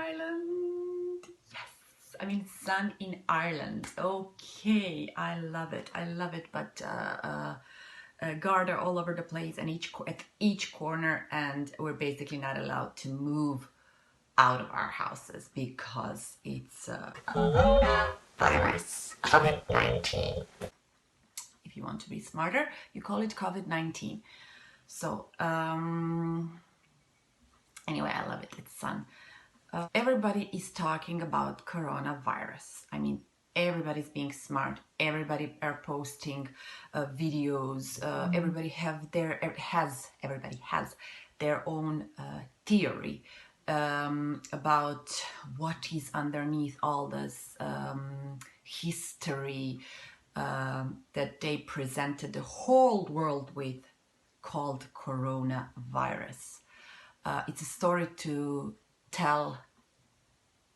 Ireland. Yes, I mean sun in Ireland. Okay, I love it. I love it. But Garda all over the place and at each corner, and we're basically not allowed to move out of our houses because it's coronavirus, COVID-19. If you want to be smarter, you call it COVID-19. So anyway, I love it. It's fun. Everybody is talking about coronavirus. I mean, everybody's being smart. Everybody are posting videos. Everybody has their own theory about what is underneath all this history that they presented the whole world with, called coronavirus. It's a story to tell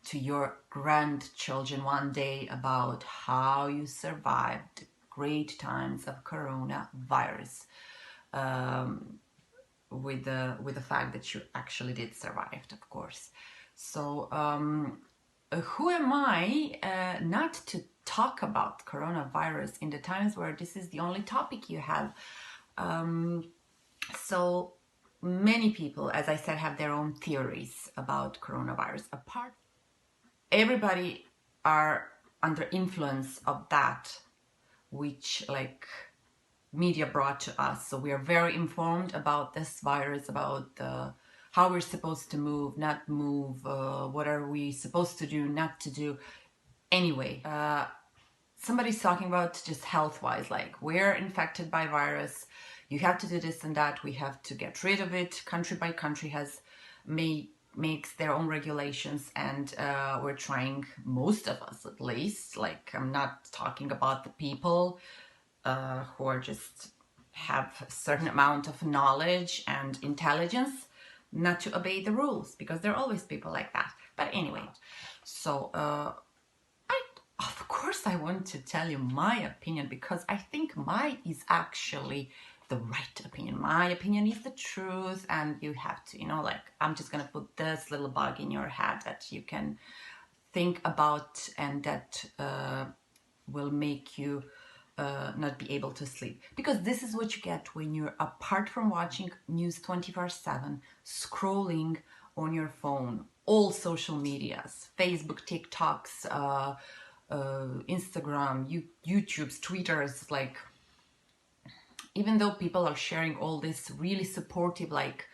to your grandchildren one day about how you survived great times of coronavirus, with the fact that you actually did survive, of course. So who am I not to talk about coronavirus in the times where this is the only topic you have? So many people, as I said, have their own theories about coronavirus. Everybody are under influence of that, which like media brought to us. So we are very informed about this virus, about how we're supposed to move, not move, what are we supposed to do, not to do. Anyway, somebody's talking about just health-wise, like we're infected by virus, you have to do this and that, we have to get rid of it. Country by country makes their own regulations, and we're trying, most of us at least, like I'm not talking about the people who are just have a certain amount of knowledge and intelligence, not to obey the rules, because there are always people like that. But anyway, so of course I want to tell you my opinion, because I think mine is actually the right opinion. My opinion is the truth, and you have to, like, I'm just gonna put this little bug in your head that you can think about, and that will make you not be able to sleep. Because this is what you get when you're, apart from watching news 24/7, scrolling on your phone, all social medias, Facebook, TikToks, Instagram, YouTube's, Twitters, like, even though people are sharing all this really supportive, like,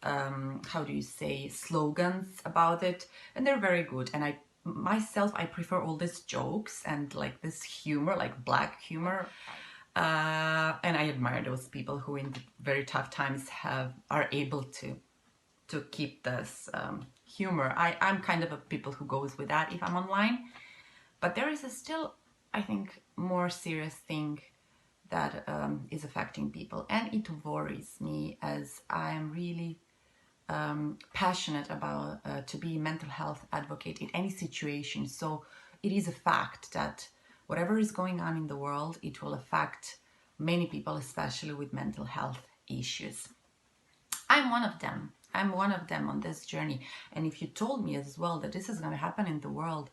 how do you say, slogans about it, and they're very good, and I prefer all these jokes and like this humor, like black humor, and I admire those people who in very tough times are able to keep this humor. I'm kind of a people who goes with that if I'm online, but there is still, I think, more serious thing that is affecting people, and it worries me, as I am really passionate about to be a mental health advocate in any situation. So it is a fact that whatever is going on in the world, it will affect many people, especially with mental health issues. I'm one of them. I'm one of them on this journey. And if you told me as well that this is going to happen in the world,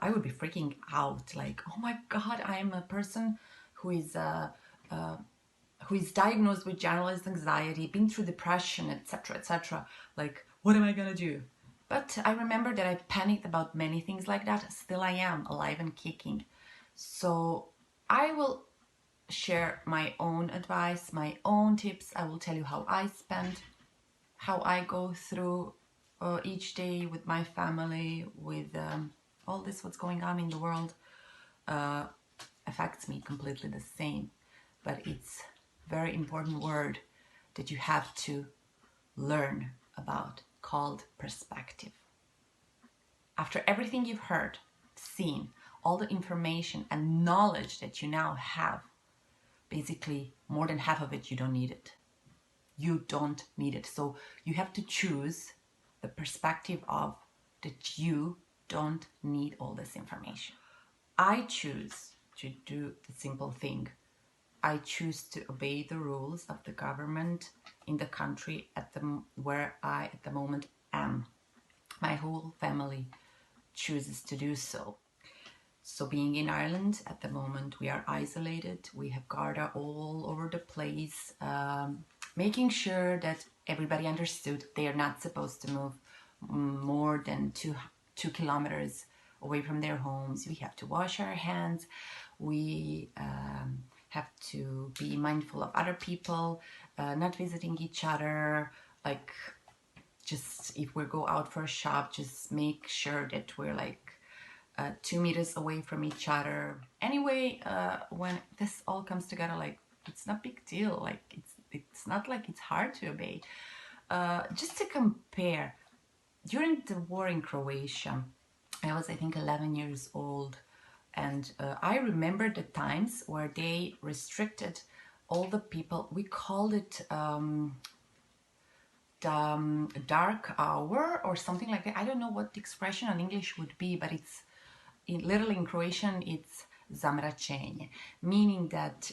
I would be freaking out. Like, oh my God, I am a person who is diagnosed with generalized anxiety, been through depression, etc., etc. Like, what am I gonna do? But I remember that I panicked about many things like that. Still I am alive and kicking. So I will share my own advice, my own tips. I will tell you how I spend, how I go through each day with my family, with all this what's going on in the world. Affects me completely the same, but it's very important word that you have to learn about, called perspective. After everything you've heard, seen, all the information and knowledge that you now have, basically more than half of it, you don't need it. You don't need it. So you have to choose the perspective of that you don't need all this information. I choose to do the simple thing. I choose to obey the rules of the government in the country where I at the moment am. my whole family chooses to do so. So being in Ireland at the moment, we are isolated. We have Garda all over the place, making sure that everybody understood they are not supposed to move more than two kilometers away from their homes. We have to wash our hands. We have to be mindful of other people, not visiting each other. Like, just if we go out for a shop, just make sure that we're like 2 meters away from each other. Anyway, when this all comes together, like, it's not a big deal. Like, it's not like it's hard to obey. Just to compare, during the war in Croatia, I was, I think, 11 years old, and I remember the times where they restricted all the people. We called it dark hour or something like that. I don't know what the expression in English would be, but it's literally in Croatian it's zamračenje, meaning that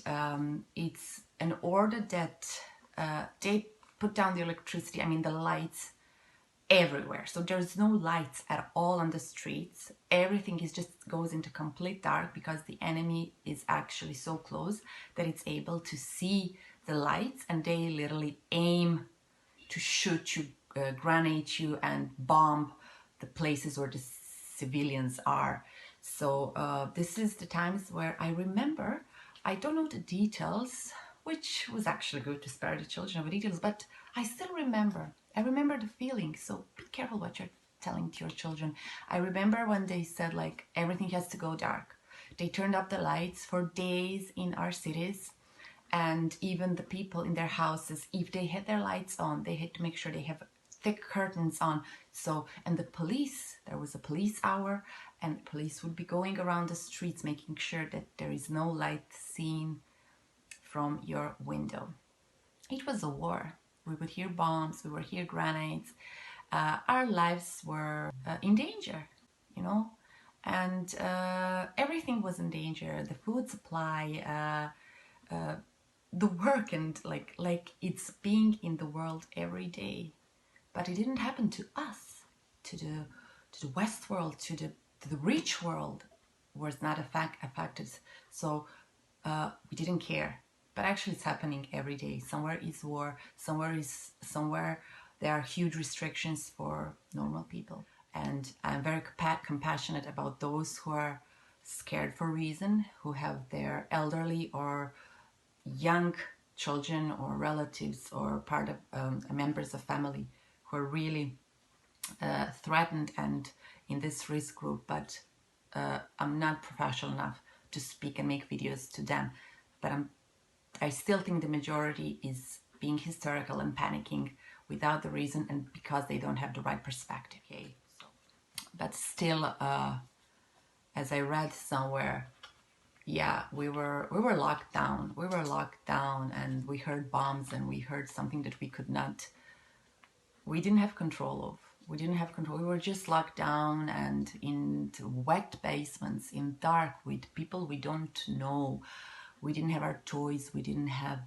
it's an order that they put down the electricity, I mean the lights, everywhere. So there's no lights at all on the streets. Everything is just goes into complete dark because the enemy is actually so close that it's able to see the lights, and they literally aim to shoot you, grenade you, and bomb the places where the civilians are. So this is the times where I remember, I don't know the details, which was actually good to spare the children of the details, but I still remember. I remember the feeling, so be careful what you're telling to your children. I remember when they said like everything has to go dark. They turned up the lights for days in our cities, and even the people in their houses, if they had their lights on, they had to make sure they have thick curtains on. So, and the police, there was a police hour, and police would be going around the streets making sure that there is no light seen from your window. It was a war. We would hear bombs, we would hear grenades. Our lives were in danger, you know, and everything was in danger. The food supply, the work, and like it's being in the world every day. But it didn't happen to us, to the West world, to the rich world was not affected. So we didn't care. But actually it's happening every day. Somewhere is war, somewhere there are huge restrictions for normal people. And I'm very compassionate about those who are scared for reason, who have their elderly or young children or relatives or part of members of family who are really threatened and in this risk group. But I'm not professional enough to speak and make videos to them. But I still think the majority is being hysterical and panicking without the reason and because they don't have the right perspective. Okay? So, but still, as I read somewhere, yeah, we were locked down. We were locked down, and we heard bombs, and we heard something that we didn't have control of. We didn't have control. We were just locked down and in wet basements, in dark, with people we don't know. We didn't have our toys. We didn't have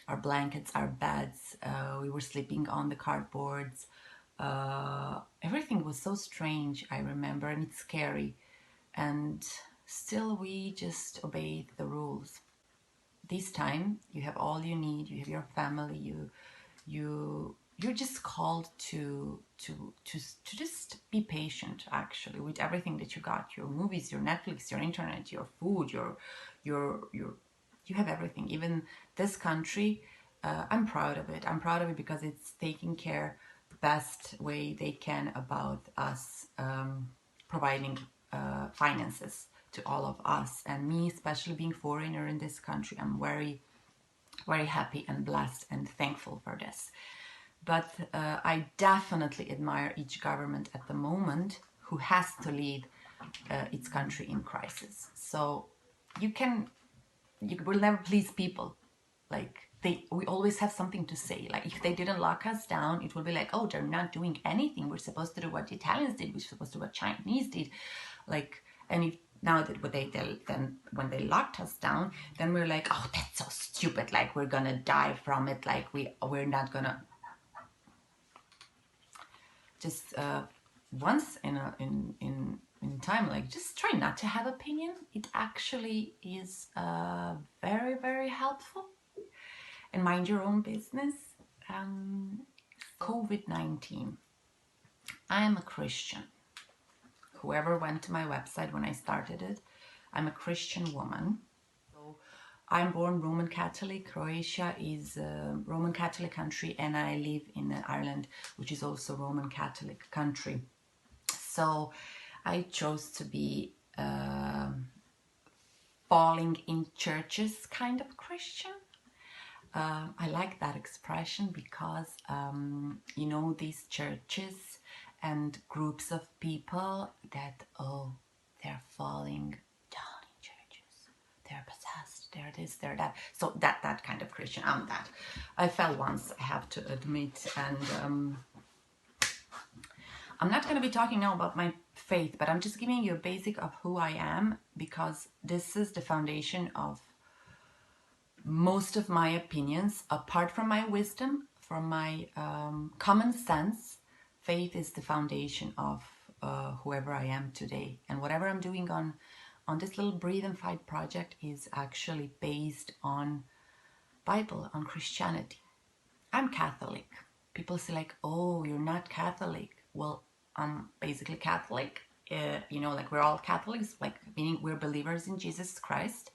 our blankets, our beds. We were sleeping on the cardboards. Everything was so strange, I remember, and it's scary. And still we just obeyed the rules. This time you have all you need. You have your family. You're just called to just be patient, actually, with everything that you got. Your movies, your Netflix, your internet, your food, you have everything. Even this country, I'm proud of it. I'm proud of it because it's taking care the best way they can about us, providing finances to all of us. And me, especially being foreigner in this country, I'm very, very happy and blessed and thankful for this. But I definitely admire each government at the moment who has to lead its country in crisis. So you will never please people. Like we always have something to say. Like if they didn't lock us down, it will be like, oh, they're not doing anything. We're supposed to do what the Italians did. We're supposed to do what Chinese did. Like, and if now that what then when they locked us down, then we're like, oh, that's so stupid. Like we're gonna die from it. Like we're not gonna just once in time, like, just try not to have opinion. It actually is very, very helpful. And mind your own business. COVID-19. I am a Christian. Whoever went to my website when I started it, I'm a Christian woman. So I'm born Roman Catholic. Croatia is a Roman Catholic country, and I live in Ireland, which is also a Roman Catholic country. So I chose to be falling in churches kind of Christian. I like that expression because, you know, these churches and groups of people that, oh, they're falling down in churches. They're possessed. They're this, they're that. So that kind of Christian. I'm that. I fell once, I have to admit. And I'm not going to be talking now about my faith, but I'm just giving you a basic of who I am, because this is the foundation of most of my opinions. Apart from my wisdom, from my common sense, faith is the foundation of whoever I am today. And whatever I'm doing on this little Breathe and Fight project is actually based on Bible, on Christianity. I'm Catholic. People say like, oh, you're not Catholic. Well, I'm basically Catholic. You know, like, we're all Catholics, like, meaning we're believers in Jesus Christ.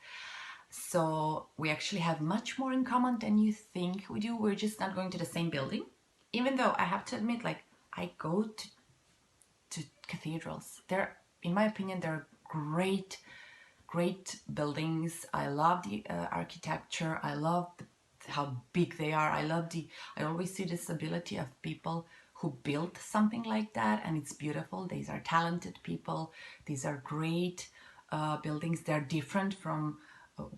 So we actually have much more in common than you think we do. We're just not going to the same building. Even though I have to admit, like, I go to cathedrals. They're, in my opinion, they're great buildings. I love the architecture. I love how big they are. I always see this ability of people who built something like that, and it's beautiful. These are talented people. These are great buildings. They're different from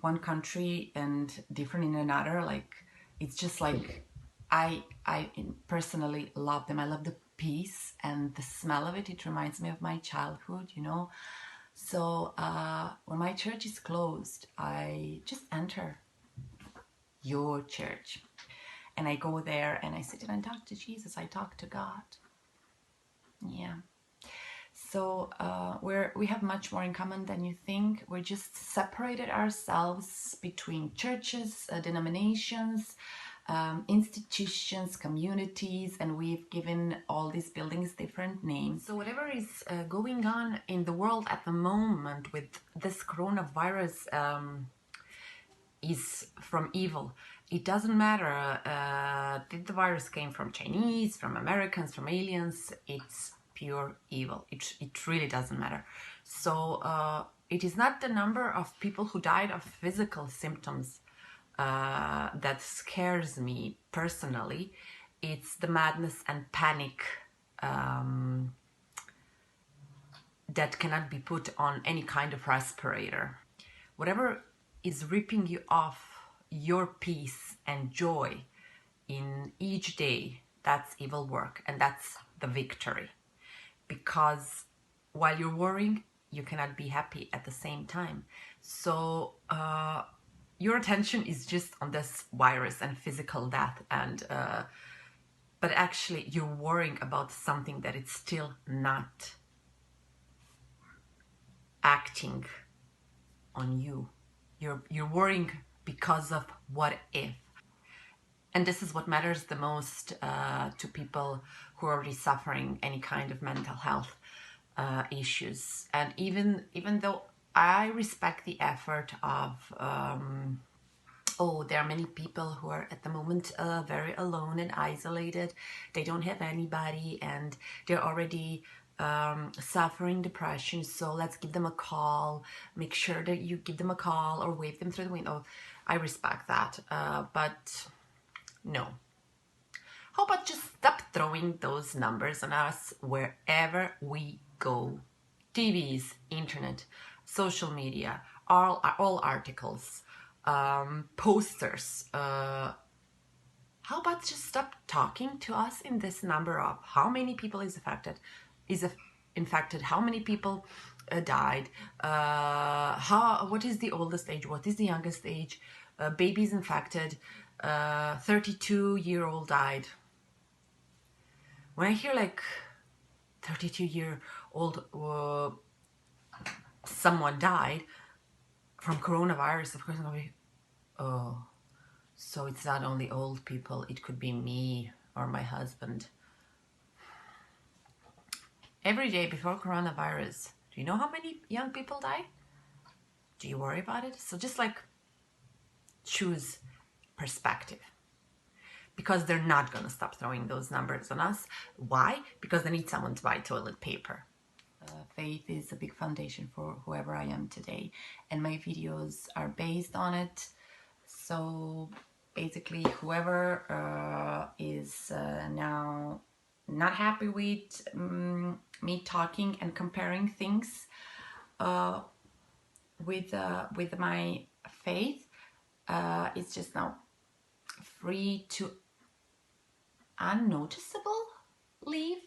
one country and different in another. Like, it's just like, I personally love them. I love the peace and the smell of it. It reminds me of my childhood, you know. So when my church is closed, I just enter your church, and I go there and I sit and I talk to Jesus. I talk to God. Yeah. So we have much more in common than you think. We're just separated ourselves between churches, denominations, institutions, communities, and we've given all these buildings different names. So whatever is going on in the world at the moment with this coronavirus is from evil. It doesn't matter did the virus came from Chinese, from Americans, from aliens. It's pure evil. It really doesn't matter. So it is not the number of people who died of physical symptoms that scares me personally. It's the madness and panic that cannot be put on any kind of respirator. Whatever is ripping you off your peace and joy in each day, that's evil work, and that's the victory. Because while you're worrying, you cannot be happy at the same time. So your attention is just on this virus and physical death, and but actually you're worrying about something that it's still not acting on you. You're worrying because of what if. And this is what matters the most to people who are already suffering any kind of mental health issues. And even though I respect the effort of there are many people who are at the moment very alone and isolated. They don't have anybody, and they're already suffering depression. So let's give them a call. Make sure that you give them a call or wave them through the window. I respect that, but no. How about just stop throwing those numbers on us wherever we go? TVs, internet, social media, all articles, posters. How about just stop talking to us in this number of how many people is infected, how many people died, what is the oldest age, what is the youngest age, babies infected, 32-year-old died. When I hear like 32-year-old someone died from coronavirus, of course I'm gonna be, oh, so it's not only old people, it could be me or my husband. Every day before coronavirus, do you know how many young people die? Do you worry about it? So just like choose perspective, because they're not going to stop throwing those numbers on us. Why? Because they need someone to buy toilet paper. Faith is a big foundation for whoever I am today, and my videos are based on it. So basically, whoever is now not happy with me talking and comparing things with my faith, it's just now free to unnoticeable leave,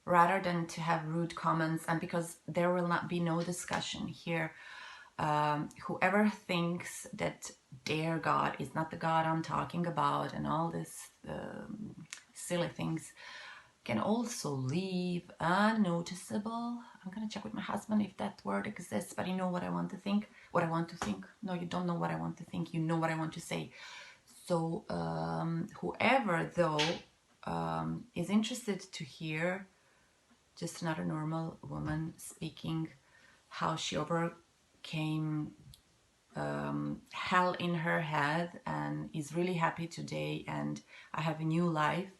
rather than to have rude comments, and because there will not be no discussion here. Whoever thinks that their God is not the God I'm talking about and all this silly things can also leave unnoticeable. I'm gonna check with my husband if that word exists, but you know what I want to think? What I want to think? No, you don't know what I want to think. You know what I want to say. So whoever, though, is interested to hear just another normal woman speaking how she overcame hell in her head and is really happy today, and I have a new life.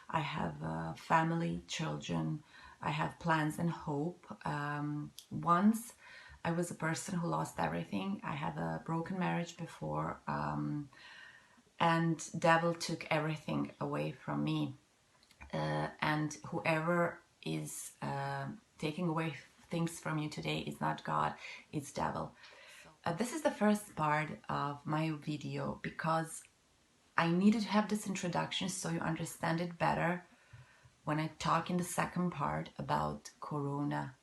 I have a family, children. I have plans and hope. Once I was a person who lost everything. I had a broken marriage before, and devil took everything away from me. And whoever is taking away things from you today is not God, it's devil. This is the first part of my video because I needed to have this introduction so you understand it better when I talk in the second part about Corona